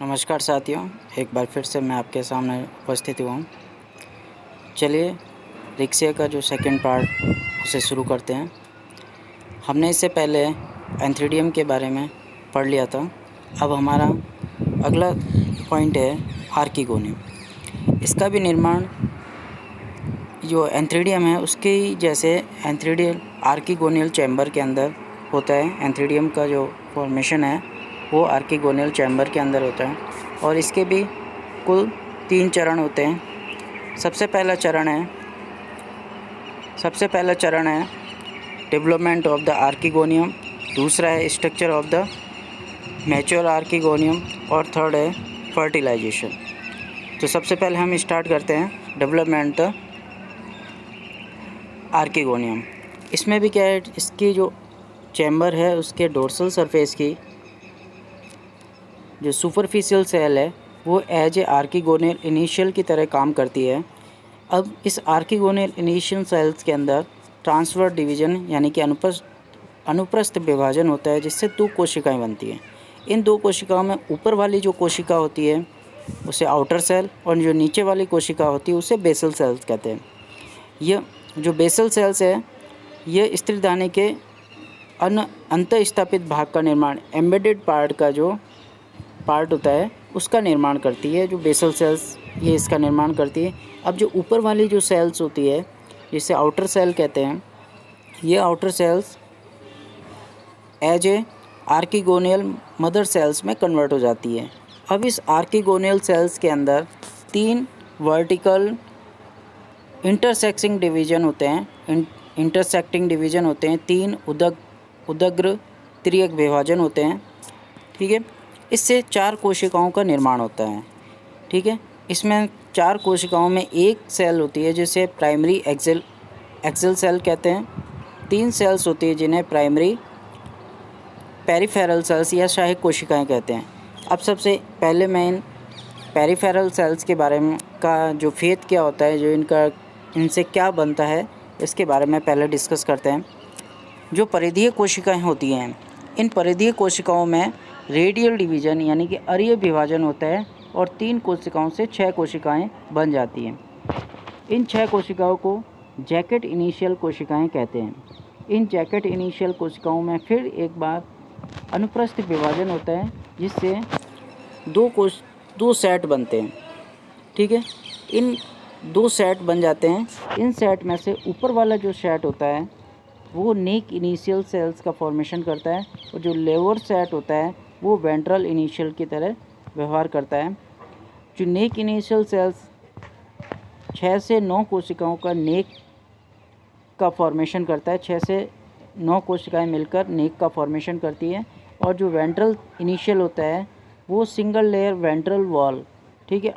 नमस्कार साथियों, एक बार फिर से मैं आपके सामने उपस्थित हुआ हूँ। चलिए रिक्शे का जो सेकंड पार्ट उसे शुरू करते हैं। हमने इससे पहले एंथ्रीडियम के बारे में पढ़ लिया था। अब हमारा अगला पॉइंट है आर्किगोनियम। इसका भी निर्माण जो एंथ्रीडियम है उसके ही जैसे एंथ्रीडियल आर्किगोनियल चैम्बर के अंदर होता है। एंथ्रीडियम का जो फॉर्मेशन है वो आर्किगोनियल चैम्बर के अंदर होता है और इसके भी कुल 3 चरण होते हैं। सबसे पहला चरण है डेवलपमेंट ऑफ द आर्किगोनियम, दूसरा है structure of the mature archegonium और थर्ड है फर्टिलाइजेशन। तो सबसे पहले हम स्टार्ट करते हैं डेवलपमेंट आर्किगोनियम। इसमें भी क्या है, इसकी जो चैम्बर है उसके डोर्सल सरफेस की जो सुपरफिशियल सेल है वो एज ए आर्किगोनियल इनिशियल की तरह काम करती है। अब इस आर्किगोनियल इनिशियल सेल्स के अंदर ट्रांसफर डिवीजन यानी कि अनुप्रस्थ विभाजन होता है, जिससे 2 कोशिकाएं बनती हैं। इन 2 कोशिकाओं में ऊपर वाली जो कोशिका होती है उसे आउटर सेल और जो नीचे वाली कोशिका होती है उसे बेसल सेल्स कहते हैं। यह जो बेसल सेल्स है यह स्त्रीधानी के अंतःस्थापित भाग का निर्माण, एम्बेडेड पार्ट का जो पार्ट होता है उसका निर्माण करती है। जो बेसल सेल्स ये इसका निर्माण करती है। अब जो ऊपर वाली जो सेल्स होती है जिसे आउटर सेल कहते हैं, ये outer cells as a archegonial mother cells में कन्वर्ट हो जाती है। अब इस आर्किगोनियल सेल्स के अंदर 3 वर्टिकल इंटरसेक्टिंग डिवीजन होते हैं, 3 उदग्र त्रियक विभाजन होते हैं। ठीक है, इससे 4 कोशिकाओं का निर्माण होता है। ठीक है, इसमें 4 कोशिकाओं में एक सेल होती है जिसे प्राइमरी एक्सेल सेल कहते हैं। 3 सेल्स होती है जिन्हें प्राइमरी पेरिफेरल सेल्स या सहायक कोशिकाएं कहते हैं। अब सबसे पहले मैं इन पेरिफेरल सेल्स के बारे में का जो फेत क्या होता है, जो इनसे क्या बनता है, इसके बारे में पहले डिस्कस करते हैं। जो परिधीय कोशिकाएं होती हैं, इन परिधीय कोशिकाओं में रेडियल डिवीजन यानी कि अरीय विभाजन होता है और 3 कोशिकाओं से 6 कोशिकाएं बन जाती हैं। इन 6 कोशिकाओं को जैकेट इनिशियल कोशिकाएं कहते हैं। इन जैकेट इनिशियल कोशिकाओं में फिर एक बार अनुप्रस्थ विभाजन होता है जिससे 2 सेट बनते हैं। ठीक है, इन 2 सेट बन जाते हैं। इन सेट में से ऊपर वाला जो सेट होता है वो नेक इनिशियल सेल्स का फॉर्मेशन करता है और जो लोअर सेट होता है वो वेंट्रल इनिशियल की तरह व्यवहार करता है। जो नेक इनिशियल सेल्स 6 से 9 कोशिकाओं का नेक का फॉर्मेशन करता है। 6 से 9 कोशिकाएं मिलकर नेक का फॉर्मेशन करती है। और जो वेंट्रल इनिशियल होता है वो सिंगल लेयर वेंट्रल वॉल, ठीक है,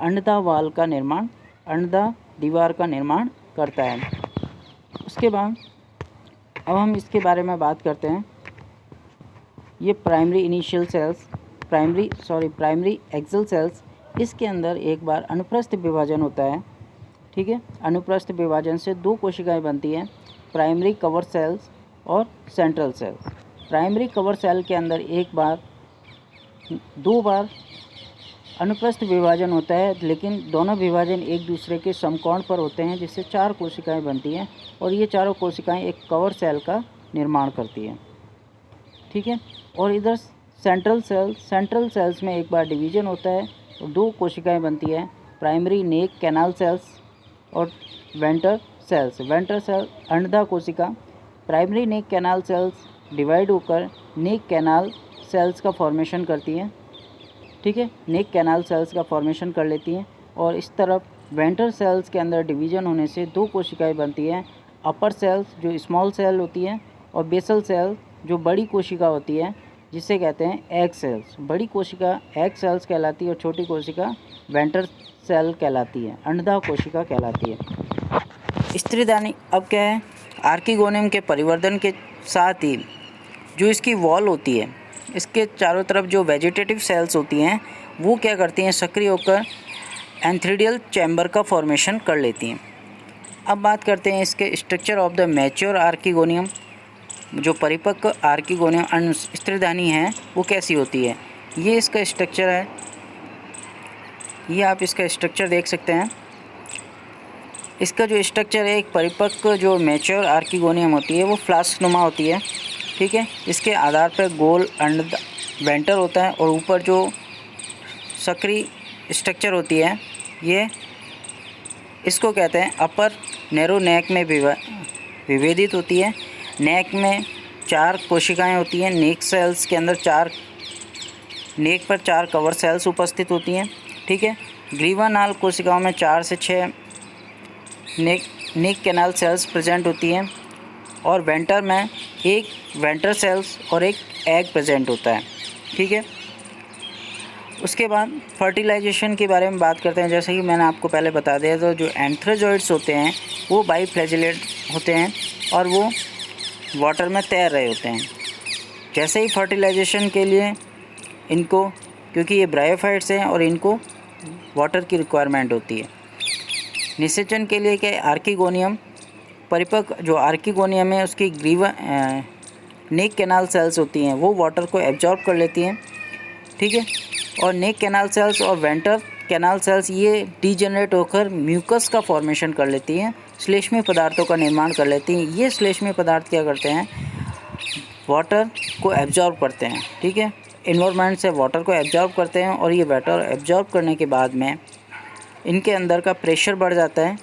अंडा दीवार का निर्माण करता है। उसके बाद अब हम इसके बारे में बात करते हैं। ये प्राइमरी एक्सेल सेल्स, इसके अंदर एक बार अनुप्रस्थ विभाजन होता है। ठीक है, अनुप्रस्थ विभाजन से 2 कोशिकाएं बनती हैं, प्राइमरी कवर सेल्स और central cells. Primary cover cell के अंदर 2 बार अनुप्रस्थ विभाजन होता है, लेकिन दोनों विभाजन एक दूसरे के समकोण पर होते हैं, जिससे 4 कोशिकाएं बनती हैं और ये चारों कोशिकाएं एक कवर सेल का निर्माण करती हैं। ठीक है, और इधर सेंट्रल सेल्स में एक बार डिवीजन होता है और 2 कोशिकाएं बनती हैं, प्राइमरी नेक कैनाल सेल्स और वेंटर सेल अंडा कोशिका। प्राइमरी नेक कैनाल सेल्स डिवाइड होकर नेक कैनाल सेल्स का फॉर्मेशन करती हैं। ठीक है, नेक कैनाल सेल्स का फॉर्मेशन कर लेती हैं और इस तरफ वेंटर सेल्स के अंदर डिवीजन होने से 2 कोशिकाएं बनती हैं, अपर सेल्स जो स्मॉल सेल होती है और बेसल सेल जो बड़ी कोशिका होती है, जिसे कहते हैं एग सेल्स। बड़ी कोशिका एग सेल्स कहलाती है और छोटी कोशिका वेंटर सेल कहलाती है, अंडा कोशिका कहलाती है। स्त्रीधानी अब क्या है, आर्किगोनियम के परिवर्धन के साथ ही जो इसकी वॉल होती है, इसके चारों तरफ जो वेजिटेटिव सेल्स होती हैं वो क्या करती हैं, सक्रिय होकर एंथ्रीडियल चैम्बर का फॉर्मेशन कर लेती हैं। अब बात करते हैं इसके structure of the mature archegonium. जो परिपक्व आर्किगोनियम स्त्रीधानी है वो कैसी होती है, ये इसका स्ट्रक्चर है। ये आप इसका स्ट्रक्चर देख सकते हैं। इसका जो स्ट्रक्चर है, एक परिपक्व जो मैच्योर आर्किगोनियम होती है वो फ्लास्क नुमा होती है, ठीक है। इसके आधार पर गोल अंड वेंटर होता है और ऊपर जो सक्रिय स्ट्रक्चर होती है ये इसको कहते हैं अपर नैरो नेक में विभेदित होती है। नेक में 4 कोशिकाएं होती हैं। नेक सेल्स के अंदर नेक पर 4 कवर सेल्स उपस्थित होती हैं, ठीक है। ग्रीवा नाल कोशिकाओं में 4 से 6 नेक कैनाल सेल्स प्रेजेंट होती हैं और वेंटर में 1 वेंटर सेल्स और 1 एग प्रेजेंट होता है, ठीक है। उसके बाद फर्टिलाइजेशन के बारे में बात करते हैं। जैसे कि मैंने आपको पहले बता दिया, तो जो एंथ्रोजॉइड्स होते हैं वो बाईफ्लैजिलेट होते हैं और वो वाटर में तैर रहे होते हैं। जैसे ही फर्टिलाइजेशन के लिए इनको, क्योंकि ये ब्रायोफाइट्स हैं और इनको वाटर की रिक्वायरमेंट होती है। निषेचन के लिए क्या, आर्किगोनियम परिपक्व जो आर्किगोनियम है उसकी नेक कैनाल सेल्स होती हैं वो वाटर को एब्जॉर्ब कर लेती हैं, ठीक है। और नेक कैनाल सेल्स और वेंटर कैनाल सेल्स ये डीजनरेट होकर म्यूकस का फॉर्मेशन कर लेती हैं, श्लेष्मीय पदार्थों का निर्माण कर लेती हैं। ये श्लेष्मीय पदार्थ क्या करते हैं, वाटर को एब्जॉर्ब करते हैं, ठीक है। एनवायरनमेंट से वाटर को एब्जॉर्ब करते हैं और ये वाटर एब्जॉर्ब करने के बाद में इनके अंदर का प्रेशर बढ़ जाता है।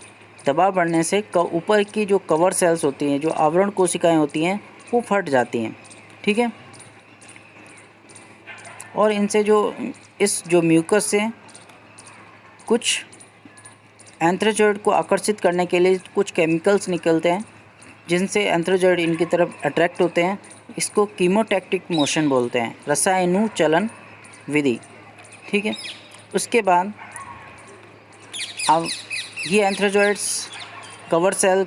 दबाव बढ़ने से ऊपर की जो कवर सेल्स होती हैं, जो आवरण कोशिकाएं होती हैं, वो फट जाती हैं, ठीक है। और इनसे जो म्यूकस से कुछ एंथ्रोजॉइड को आकर्षित करने के लिए कुछ केमिकल्स निकलते हैं जिनसे एंथ्रोजॉइड इनकी तरफ अट्रैक्ट होते हैं। इसको कीमोटैक्टिक मोशन बोलते हैं, रसायनुचलन विधि, ठीक है। उसके बाद अब ये एंथ्रोजॉइड्स कवर सेल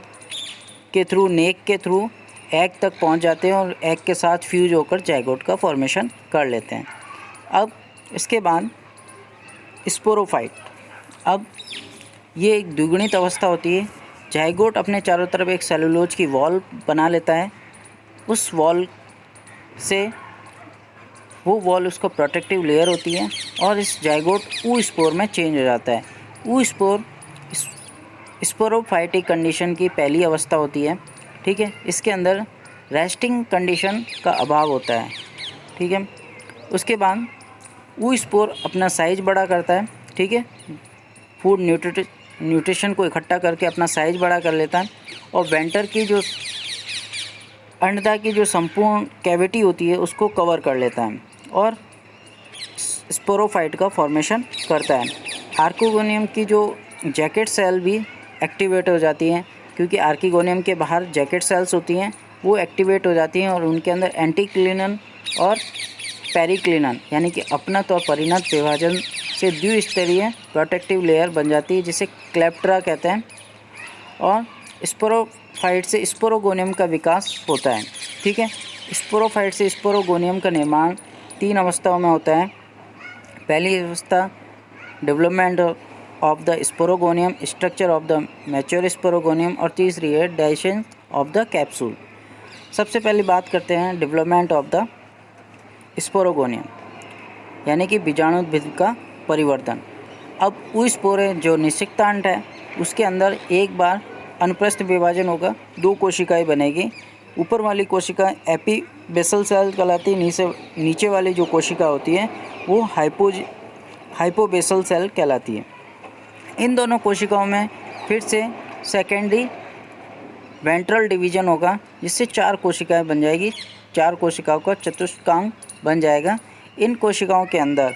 के थ्रू, नेक के थ्रू एग तक पहुंच जाते हैं और एग के साथ फ्यूज होकर जाइगोट का फॉर्मेशन कर लेते हैं। अब इसके बाद स्पोरोफाइट, अब ये एक द्विगुणित अवस्था होती है। जाइगोट अपने चारों तरफ एक सेलुलोज की वॉल बना लेता है। उस वॉल से वो वॉल उसका प्रोटेक्टिव लेयर होती है और इस जाइगोट ऊ स्पोर में चेंज हो जाता है। ऊ स्पोर स्पोरोफाइटिक कंडीशन की पहली अवस्था होती है, ठीक है। इसके अंदर रेस्टिंग कंडीशन का अभाव होता है, ठीक है। उसके बाद ऊ स्पोर अपना साइज बड़ा करता है, ठीक है। फूड न्यूट्रिशन को इकट्ठा करके अपना साइज बड़ा कर लेता है और वेंटर की जो अंडा की जो संपूर्ण कैविटी होती है उसको कवर कर लेता है और स्पोरोफाइट का फॉर्मेशन करता है। आर्किगोनियम की जो जैकेट सेल भी एक्टिवेट हो जाती हैं, क्योंकि आर्किगोनियम के बाहर जैकेट सेल्स होती हैं, वो एक्टिवेट हो जाती हैं और उनके अंदर एंटीक्लिनन और पेरिक्लिनन यानी कि अपनत और परिणत विभाजन से द्विस्तरीय प्रोटेक्टिव लेयर बन जाती है, जिसे क्लेप्ट्रा कहते हैं। और स्पोरोफाइट से स्पोरोगोनियम का विकास होता है, ठीक है। स्पोरोफाइट से स्पोरोगोनियम का निर्माण 3 अवस्थाओं में होता है। पहली अवस्था development of the sporogonium, structure of the mature sporogonium, और तीसरी है डाइजेशन ऑफ द कैप्सूल। सबसे पहले बात करते हैं डेवलपमेंट ऑफ द स्पोरोगोनियम यानी कि बीजाणुद्भिद का परिवर्तन। अब ऊ स्पोर जो निषिक्तांड है उसके अंदर एक बार अनुप्रस्थ विभाजन होगा, 2 कोशिकाएं बनेगी। ऊपर वाली कोशिका एपीबेसल सेल कहलाती है, नीचे वाली जो कोशिका होती है वो हाइपोबेसल सेल कहलाती है। इन दोनों कोशिकाओं में फिर से सेकेंडरी वेंट्रल डिवीजन होगा, जिससे 4 कोशिकाएं बन जाएगी। 4 कोशिकाओं का चतुष्कांग बन जाएगा। इन कोशिकाओं के अंदर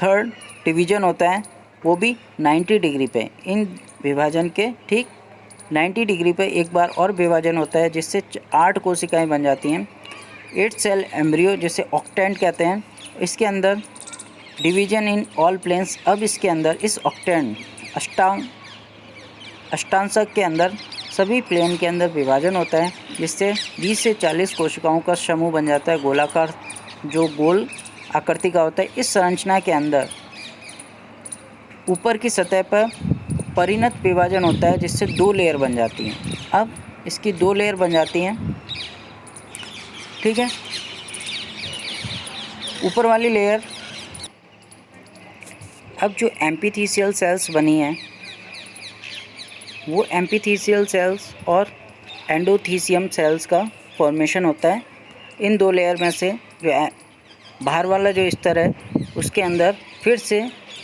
थर्ड डिवीजन होता है, वो भी 90 डिग्री पे। इन विभाजन के ठीक 90 डिग्री पे एक बार और विभाजन होता है, जिससे 8 कोशिकाएं बन जाती हैं। 8 सेल एम्ब्रियो जिसे ऑक्टेंट कहते हैं। इसके अंदर डिवीजन इन ऑल प्लेन्स। अब इसके अंदर इस ऑक्टेंट अष्टांशक के अंदर सभी प्लेन के अंदर विभाजन होता है, जिससे 20 से 40 कोशिकाओं का समूह बन जाता है, गोलाकार जो गोल आकृति का होता है। इस संरचना के अंदर ऊपर की सतह पर परिणत विभाजन होता है, जिससे 2 लेयर बन जाती हैं। अब इसकी 2 लेयर बन जाती हैं, ठीक है। ऊपर वाली लेयर अब जो एपिथेलियल सेल्स बनी हैं वो एपिथेलियल सेल्स और एंडोथीसियम सेल्स का फॉर्मेशन होता है। इन दो लेयर में से जो बाहर वाला जो स्तर है उसके अंदर फिर से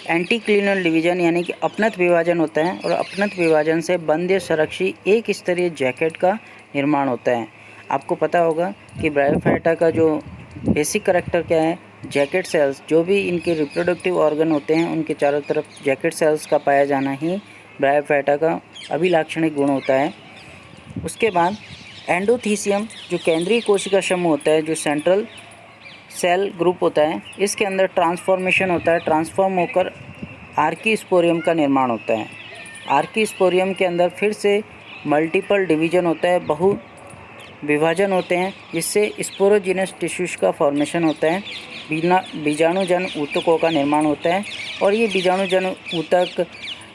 एंटीक्लिनल डिवीजन यानी कि अपनत विभाजन होता है और अपनत विभाजन से बंध्य संरक्षी एक स्तरीय जैकेट का निर्माण होता है। आपको पता होगा कि ब्रायोफाइटा का जो बेसिक करैक्टर क्या है, जैकेट सेल्स, जो भी इनके रिप्रोडक्टिव ऑर्गन होते हैं उनके चारों तरफ जैकेट सेल्स का पाया जाना ही ब्रायोफाइटा का अभिलाक्षणिक गुण होता है। उसके बाद एंडोथीसियम जो केंद्रीय कोशिका समूह होता है, जो सेंट्रल सेल ग्रुप होता है, इसके अंदर ट्रांसफॉर्मेशन होता है। ट्रांसफॉर्म होकर आर्कीस्पोरियम का निर्माण होता है। आर्कीस्पोरियम के अंदर फिर से मल्टीपल डिवीजन होता है, बहु विभाजन होते हैं, जिससे स्पोरोजिनस टिश्यूज का फॉर्मेशन होता है। बीजाणुजन ऊतकों का निर्माण होता है और ये बीजाणुजन ऊतक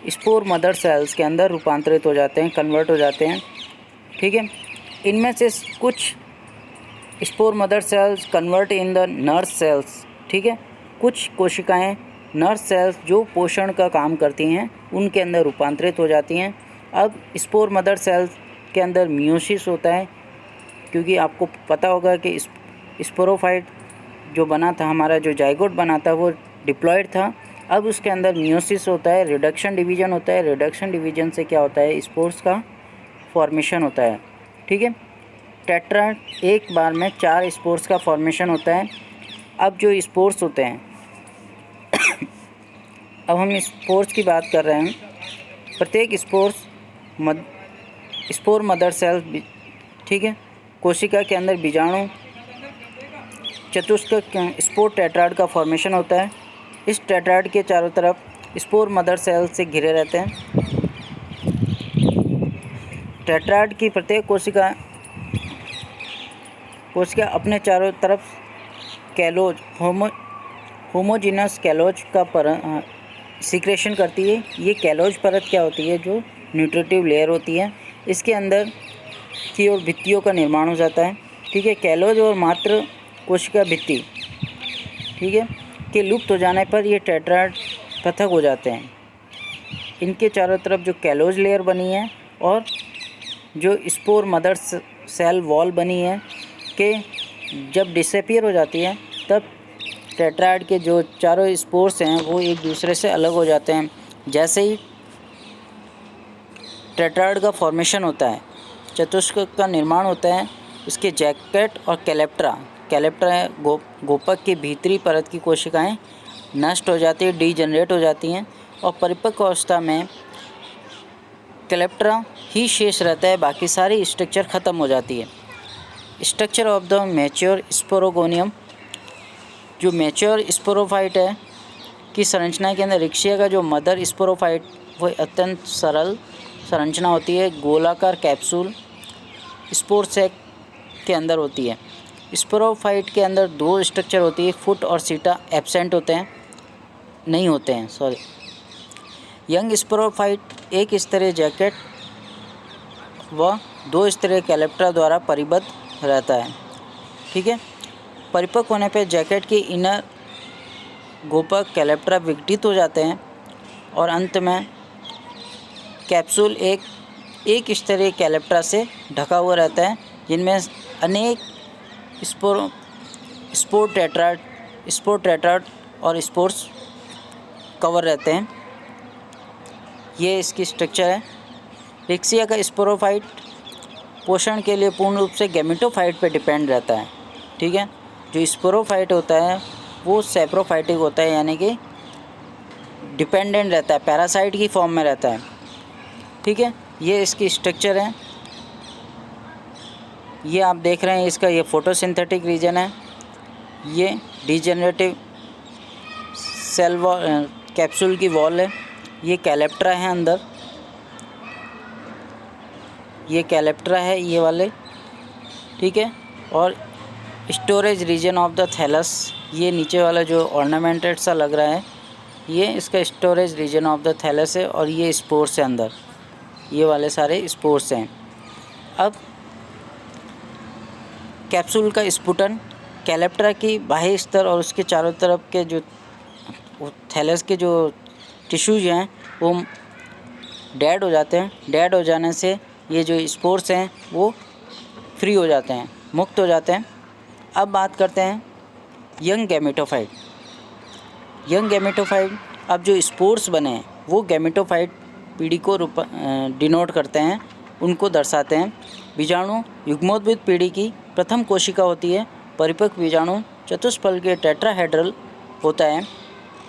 स्पोर मदर सेल्स के अंदर रूपांतरित हो जाते हैं, कन्वर्ट हो जाते हैं। ठीक है, इनमें से कुछ spore mother cells convert in the nurse cells. ठीक है, कुछ कोशिकाएं नर्स सेल्स जो पोषण का काम करती हैं उनके अंदर रूपांतरित हो जाती हैं। अब स्पोर मदर सेल्स के अंदर मियोसिस होता है, क्योंकि आपको पता होगा कि स्पोरोफाइट जो बना था, हमारा जो जाइगोट बना था वो डिप्लॉयड था। अब उसके अंदर मियोसिस होता है, रिडक्शन डिवीजन होता है। रिडक्शन डिवीजन से क्या होता है, स्पोर्स का फॉर्मेशन होता है। ठीक है, टेट्रा एक बार में 4 स्पोर्स का फॉर्मेशन होता है। अब जो स्पोर्स होते हैं अब हम स्पोर्स की बात कर रहे हैं। प्रत्येक स्पोर मदर सेल, ठीक है, कोशिका के अंदर बीजाणु चतुष्क स्पोर टेट्राड का फॉर्मेशन होता है। इस टेट्राड के चारों तरफ स्पोर मदर सेल से घिरे रहते हैं। टेट्राड की प्रत्येक कोशिका अपने चारों तरफ कैलोज होमोजीनस कैलोज का सिक्रेशन करती है। ये कैलोज परत क्या होती है, जो न्यूट्रिटिव लेयर होती है, इसके अंदर की ओर भित्तियों का निर्माण हो जाता है। ठीक है, कैलोज और मात्र कोशिका भित्ति, ठीक है, के लुप्त हो जाने पर ये टेट्राड पृथक हो जाते हैं। इनके चारों तरफ जो कैलोज लेयर बनी है और जो स्पोर मदर सेल वॉल बनी है कि जब डिसअपीयर हो जाती है तब टेट्राड के जो चारों स्पोर्स हैं वो एक दूसरे से अलग हो जाते हैं। जैसे ही टेट्राड का फॉर्मेशन होता है, चतुष्क का निर्माण होता है, उसके जैकेट और कैलेप्ट्रा गोपक की भीतरी परत की कोशिकाएं नष्ट हो जाती है, डीजनरेट हो जाती हैं और परिपक्व अवस्था में कैलेप्ट्रा ही शेष रहता है, बाकी सारी स्ट्रक्चर ख़त्म हो जाती है। Structure of the mature sporogonium, जो मैच्योर स्पोरोफाइट है की संरचना के अंदर रिक्शिया का जो मदर स्पोरोफाइट वो अत्यंत सरल संरचना होती है। गोलाकार कैप्सूल स्पोर सैक के अंदर होती है। स्पोरोफाइट के अंदर 2 स्ट्रक्चर होती है, फुट और सीटा एब्सेंट होते हैं, नहीं होते हैं, सॉरी। यंग स्पोरोफाइट एक स्तरीय जैकेट व 2 स्तरीय कैलेप्ट्रा द्वारा परिबद्ध रहता है। ठीक है, परिपक्व होने पर जैकेट की इनर गोपक कैलेप्ट्रा विघटित हो जाते हैं और अंत में कैप्सूल एक स्तरीय कैलेप्ट्रा से ढका हुआ रहता है, जिनमें अनेक स्पोर टेट्राड और स्पोर्स कवर रहते हैं। ये इसकी स्ट्रक्चर है। रिक्शिया का स्पोरोफाइट पोषण के लिए पूर्ण रूप से गैमेटोफाइट पर डिपेंड रहता है। ठीक है, जो स्पोरोफाइट होता है वो सेप्रोफाइटिक होता है, यानी कि डिपेंडेंट रहता है, पैरासाइट की फॉर्म में रहता है। ठीक है, ये इसकी स्ट्रक्चर है। ये आप देख रहे हैं, इसका ये फोटोसिंथेटिक रीजन है, ये डीजेनरेटिव सेल कैप्सूल की वॉल है, ये कैलेप्ट्रा है अंदर, ये कैलेप्ट्रा है ये वाले। ठीक है, और storage region of the thallus, ये नीचे वाला जो ऑर्नामेंटेड सा लग रहा है ये इसका storage region of the thallus है, और ये स्पोर्स है अंदर, ये वाले सारे स्पोर्स हैं। अब कैप्सूल का स्पुटन कैलेप्ट्रा की बाह्य स्तर और उसके चारों तरफ के जो थैलस के जो टिश्यूज हैं वो डेड हो जाते हैं। डेड हो जाने से ये जो स्पोर्स हैं वो फ्री हो जाते हैं, मुक्त हो जाते हैं। अब बात करते हैं यंग गैमेटोफाइट। यंग गैमेटोफाइट, अब जो स्पोर्स बने हैं वो गैमेटोफाइट पीढ़ी को डिनोट करते हैं, उनको दर्शाते हैं। बीजाणु युग्मोद्भिद पीढ़ी की प्रथम कोशिका होती है। परिपक्व बीजाणु चतुष्फल के टेट्राहेड्रल होता है।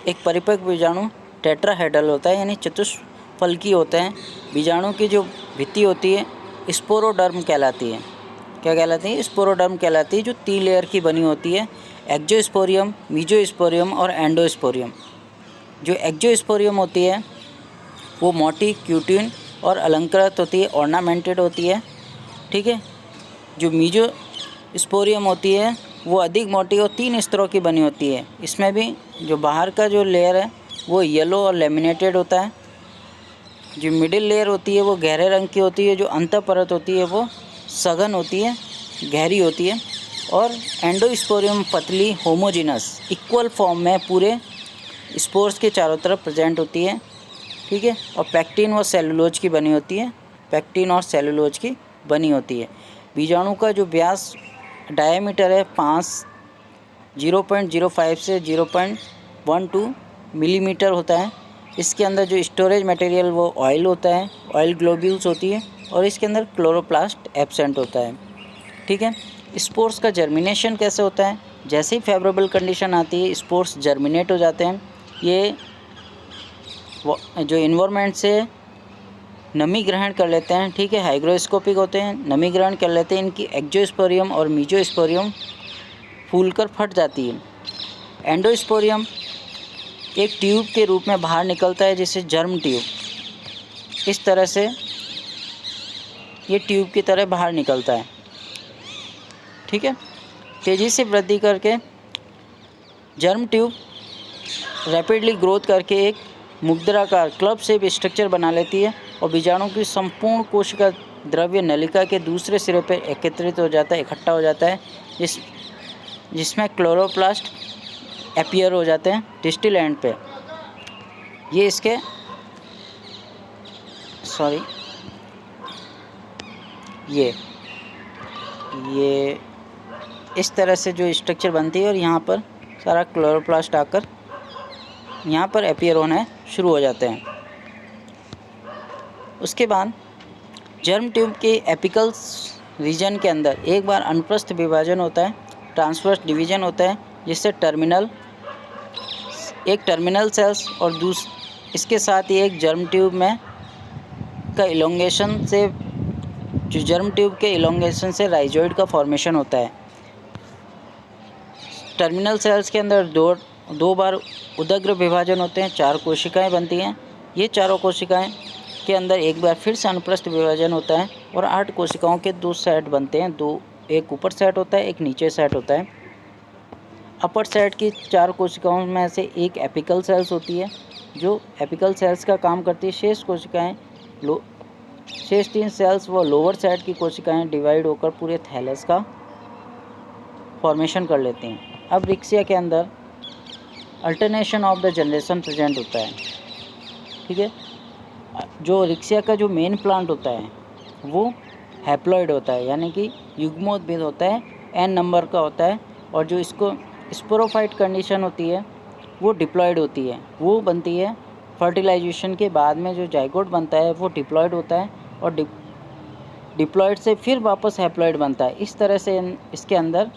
एक परिपक्व बीजाणु टेट्राहेड्रल होता है, यानी चतुष्फलकी होता है। बीजाणु की जो भित्ति होती है स्पोरोडर्म कहलाती है। क्या कहलाती है? स्पोरोडर्म कहलाती है, जो 3 लेयर की बनी होती है। एक्जोस्पोरियम, मीजोस्पोरियम और एंडोस्पोरियम। जो एक्जोस्पोरियम होती है वो मोटी, क्यूटिन और अलंकृत होती है, ऑर्नामेंटेड होती है। ठीक है। जो मीजोस्पोरियम होती है वो अधिक मोटी और 3 स्तरों की बनी होती है। इसमें भी जो बाहर का जो लेयर है वो येलो और लेमिनेटेड होता है। जो मिडिल लेयर होती है वो गहरे रंग की होती है। जो अंत परत होती है वो सघन होती है, गहरी होती है। और एंडोस्पोरियम पतली, होमोजिनस, इक्वल फॉर्म में पूरे स्पोर्स के चारों तरफ प्रेजेंट होती है। ठीक है। और पैक्टिन और सेलुलोज की बनी होती है। पैक्टिन और सेलुलोज की बनी होती है। बीजाणु का जो व्यास डायमीटर है 0.05 से 0.12 मिलीमीटर होता है। इसके अंदर जो स्टोरेज मटेरियल वो ऑयल होता है, ऑयल ग्लोब्यूल्स होती है, और इसके अंदर क्लोरोप्लास्ट एब्सेंट होता है। ठीक है। स्पोर्स का जर्मिनेशन कैसे होता है? जैसे ही फेवरेबल कंडीशन आती है स्पोर्स जर्मिनेट हो जाते हैं। ये जो इन्वायरमेंट से नमी ग्रहण कर लेते हैं। ठीक है। हाइग्रोस्कोपिक होते हैं, नमी ग्रहण कर लेते हैं। इनकी एक्जोस्पोरियम और मीजोस्पोरियम फूलकर फट जाती है। एंडोस्पोरियम एक ट्यूब के रूप में बाहर निकलता है, जिसे जर्म ट्यूब। इस तरह से ये ट्यूब की तरह बाहर निकलता है। ठीक है। तेज़ी से वृद्धि करके जर्म ट्यूब रैपिडली ग्रोथ करके एक मुद्राकार क्लब शेप स्ट्रक्चर बना लेती है और बीजाणु की संपूर्ण कोशिका द्रव्य नलिका के दूसरे सिरे पर एकत्रित हो जाता है, इकट्ठा हो जाता है, जिसमें क्लोरोप्लास्ट अपीयर हो जाते हैं डिस्टल एंड पे। ये इसके ये इस तरह से जो स्ट्रक्चर बनती है और यहाँ पर सारा क्लोरोप्लास्ट आकर यहाँ पर अपीयर होने शुरू हो जाते हैं। उसके बाद जर्म ट्यूब के एपिकल रीजन के अंदर एक बार अनुप्रस्थ विभाजन होता है, ट्रांसवर्स डिवीजन होता है, जिससे टर्मिनल सेल्स और इसके साथ ही एक जर्म ट्यूब में का इलोंगेशन से, जो जर्म ट्यूब के इलोंगेशन से राइजोइड का फॉर्मेशन होता है। टर्मिनल सेल्स के अंदर दो बार उदग्र विभाजन होते हैं, 4 कोशिकाएं बनती हैं। ये चारों कोशिकाएं के अंदर एक बार फिर से अनुप्रस्थ विभाजन होता है और 8 कोशिकाओं के 2 सेट बनते हैं। एक ऊपर सेट होता है, एक नीचे सेट होता है। अपर सेट की 4 कोशिकाओं में से एक एपिकल सेल्स होती है, जो एपिकल सेल्स का काम करती है। शेष 3 सेल्स व लोअर सेट की कोशिकाएं डिवाइड होकर पूरे थैलस का फॉर्मेशन कर लेती हैं। अब रिक्सिया के अंदर alternation of the generation present होता है। ठीक है। जो रिक्सिया का जो मेन प्लांट होता है वो हैप्लॉइड होता है, यानी कि युग्मोद्भिद होता है, n नंबर का होता है। और जो इसको स्पोरोफाइट कंडीशन होती है वो डिप्लॉयड होती है। वो बनती है फर्टिलाइजेशन के बाद में। जो जाइगोट बनता है वो डिप्लॉयड होता है और डिप्लॉयड से फिर वापस हैप्लॉइड बनता है। इस तरह से इसके अंदर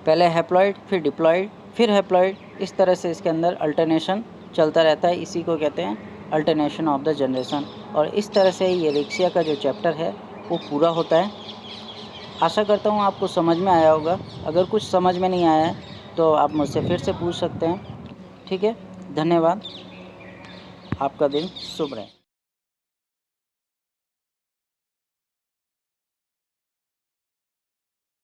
पहले हैप्लॉइड, फिर डिप्लॉयड, फिर हैप्लॉइड, इस तरह से इसके अंदर अल्टरनेशन चलता रहता है। इसी को कहते हैं अल्टरनेशन ऑफ द जनरेशन। और इस तरह से ये रिक्सिया का जो चैप्टर है वो पूरा होता है। आशा करता हूँ आपको समझ में आया होगा। अगर कुछ समझ में नहीं आया है तो आप मुझसे फिर से पूछ सकते हैं। ठीक है। धन्यवाद। आपका दिन शुभ रहे।